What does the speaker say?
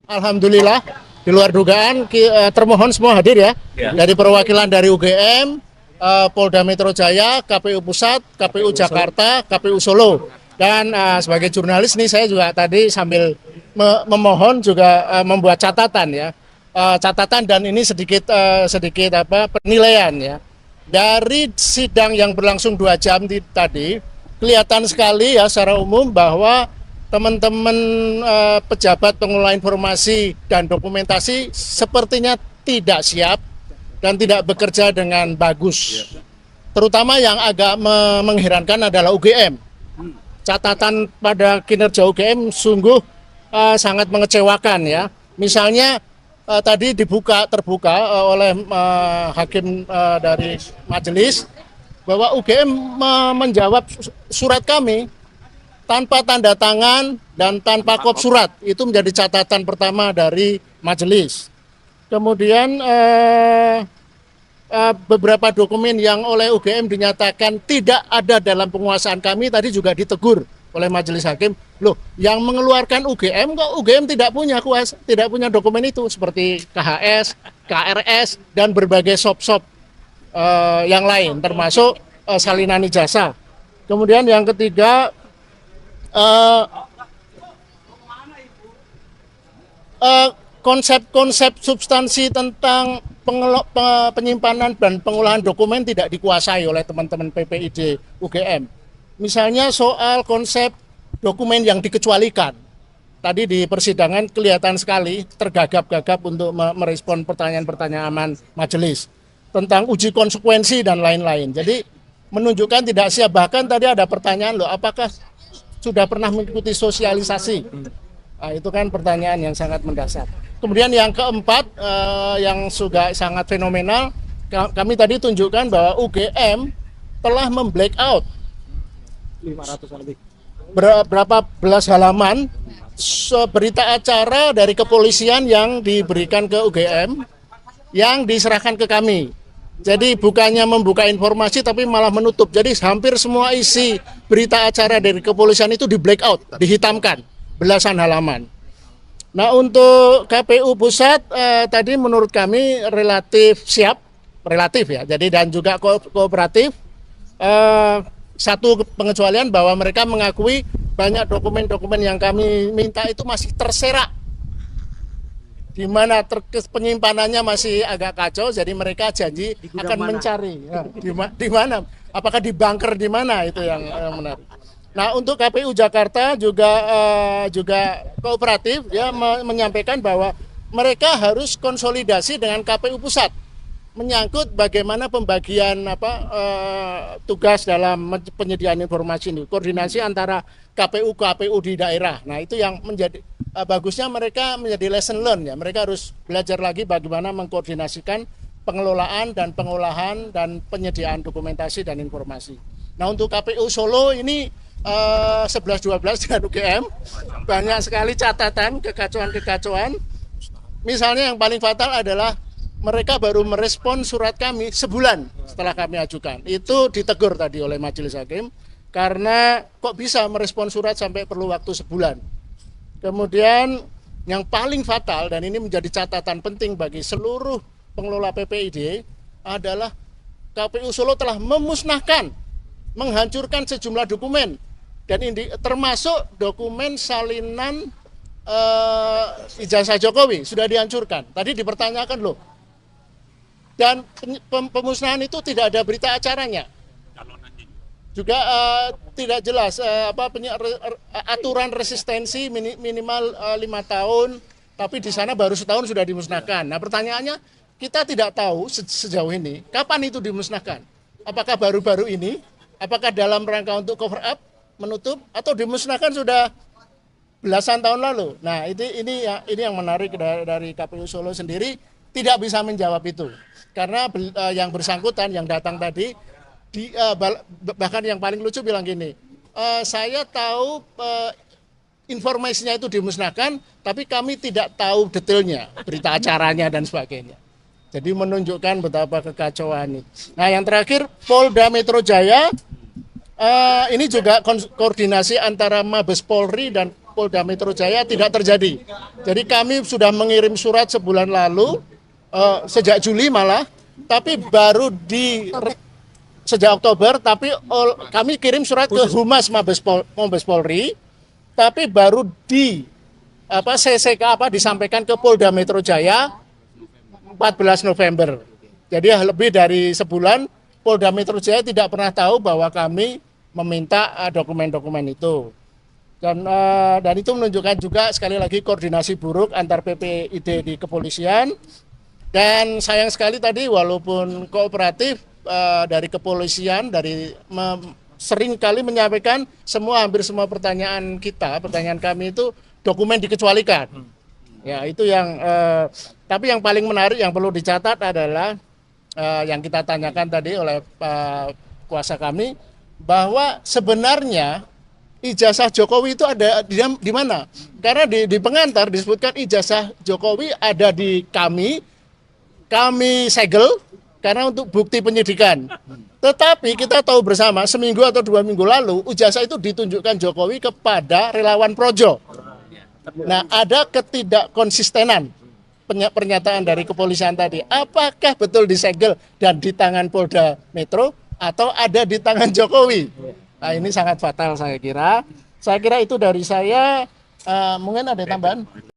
Alhamdulillah, di luar dugaan termohon semua hadir ya. Dari perwakilan dari UGM, Polda Metro Jaya, KPU Pusat, KPU Jakarta, KPU Solo. Dan sebagai jurnalis nih saya juga tadi sambil memohon juga membuat catatan ya. Catatan dan ini sedikit penilaian ya. Dari sidang yang berlangsung 2 jam tadi, kelihatan sekali ya secara umum bahwa teman-teman pejabat pengelola informasi dan dokumentasi sepertinya tidak siap dan tidak bekerja dengan bagus. Terutama yang agak mengherankan adalah UGM. Catatan pada kinerja UGM sungguh sangat mengecewakan ya. Misalnya tadi terbuka oleh hakim dari majelis bahwa UGM menjawab surat kami tanpa tanda tangan dan tanpa kop surat. Itu menjadi catatan pertama dari majelis. Kemudian beberapa dokumen yang oleh UGM dinyatakan tidak ada dalam penguasaan kami tadi juga ditegur oleh majelis hakim. Loh, yang mengeluarkan UGM kok UGM tidak punya dokumen itu seperti KHS, KRS dan berbagai sop-sop yang lain termasuk salinan ijazah. Kemudian yang ketiga konsep-konsep substansi tentang penyimpanan dan pengolahan dokumen tidak dikuasai oleh teman-teman PPID UGM. Misalnya soal konsep dokumen yang dikecualikan. Tadi di persidangan kelihatan sekali tergagap-gagap untuk merespon pertanyaan-pertanyaan majelis tentang uji konsekuensi dan lain-lain. Jadi menunjukkan tidak siap. Bahkan tadi ada pertanyaan loh, apakah sudah pernah mengikuti sosialisasi? Nah, itu kan pertanyaan yang sangat mendasar. Kemudian yang keempat yang juga sangat fenomenal, kami tadi tunjukkan bahwa UGM telah memblackout 500 lebih. Berapa belas halaman berita acara dari kepolisian yang diberikan ke UGM yang diserahkan ke kami. Jadi bukannya membuka informasi tapi malah menutup. Jadi hampir semua isi berita acara dari kepolisian itu di blackout, dihitamkan belasan halaman. Nah, untuk KPU Pusat tadi menurut kami relatif siap, relatif ya. Jadi dan juga kooperatif. Satu pengecualian bahwa mereka mengakui banyak dokumen-dokumen yang kami minta itu masih terserak, di mana penyimpanannya masih agak kacau. Jadi mereka janji akan mencari di mana, apakah di bunker di mana, itu yang menarik. Nah, untuk KPU Jakarta juga kooperatif ya, menyampaikan bahwa mereka harus konsolidasi dengan KPU Pusat menyangkut bagaimana pembagian tugas dalam penyediaan informasi ini, koordinasi antara KPU di daerah. Nah, itu yang menjadi bagusnya mereka menjadi lesson learn ya. Mereka harus belajar lagi bagaimana mengkoordinasikan pengelolaan dan pengolahan dan penyediaan dokumentasi dan informasi. Nah, untuk KPU Solo ini 11-12 dengan UGM banyak sekali catatan kekacauan. Misalnya yang paling fatal adalah mereka baru merespon surat kami sebulan setelah kami ajukan. Itu ditegur tadi oleh majelis hakim karena kok bisa merespon surat sampai perlu waktu sebulan. Kemudian yang paling fatal dan ini menjadi catatan penting bagi seluruh pengelola PPID adalah KPU Solo telah memusnahkan, menghancurkan sejumlah dokumen dan termasuk dokumen salinan ijazah Jokowi sudah dihancurkan. Tadi dipertanyakan loh. Dan pemusnahan itu tidak ada berita acaranya. Juga tidak jelas aturan resistensi minimal 5 tahun, tapi di sana baru setahun sudah dimusnahkan. Nah, pertanyaannya kita tidak tahu sejauh ini kapan itu dimusnahkan. Apakah baru-baru ini? Apakah dalam rangka untuk cover up, menutup, atau dimusnahkan sudah belasan tahun lalu? Nah, ini yang menarik dari KPU Solo sendiri tidak bisa menjawab itu. Karena yang bersangkutan yang datang tadi bahkan yang paling lucu bilang gini, saya tahu informasinya itu dimusnahkan, tapi kami tidak tahu detailnya, berita acaranya dan sebagainya. Jadi menunjukkan betapa kekacauan ini. Nah, yang terakhir Polda Metro Jaya ini juga koordinasi antara Mabes Polri dan Polda Metro Jaya tidak terjadi. Jadi kami sudah mengirim surat sebulan lalu, sejak Juli malah, tapi baru sejak Oktober, tapi kami kirim surat ke Humas Mabes Polri, tapi baru disampaikan ke Polda Metro Jaya 14 November. Jadi lebih dari sebulan Polda Metro Jaya tidak pernah tahu bahwa kami meminta dokumen-dokumen itu. Dan itu menunjukkan juga sekali lagi koordinasi buruk antar PPID di kepolisian. Dan sayang sekali tadi walaupun kooperatif dari kepolisian sering kali menyampaikan hampir semua pertanyaan kami itu dokumen dikecualikan. Ya, itu yang tapi yang paling menarik yang perlu dicatat adalah yang kita tanyakan tadi oleh kuasa kami, bahwa sebenarnya ijazah Jokowi itu ada di mana? Karena di pengantar disebutkan ijazah Jokowi ada di kami segel karena untuk bukti penyidikan. Tetapi kita tahu bersama seminggu atau 2 minggu lalu ijazah itu ditunjukkan Jokowi kepada relawan Projo. Nah, ada ketidakkonsistenan pernyataan dari kepolisian tadi. Apakah betul disegel dan di tangan Polda Metro atau ada di tangan Jokowi? Nah, ini sangat fatal saya kira. Saya kira itu dari saya. Mungkin ada tambahan?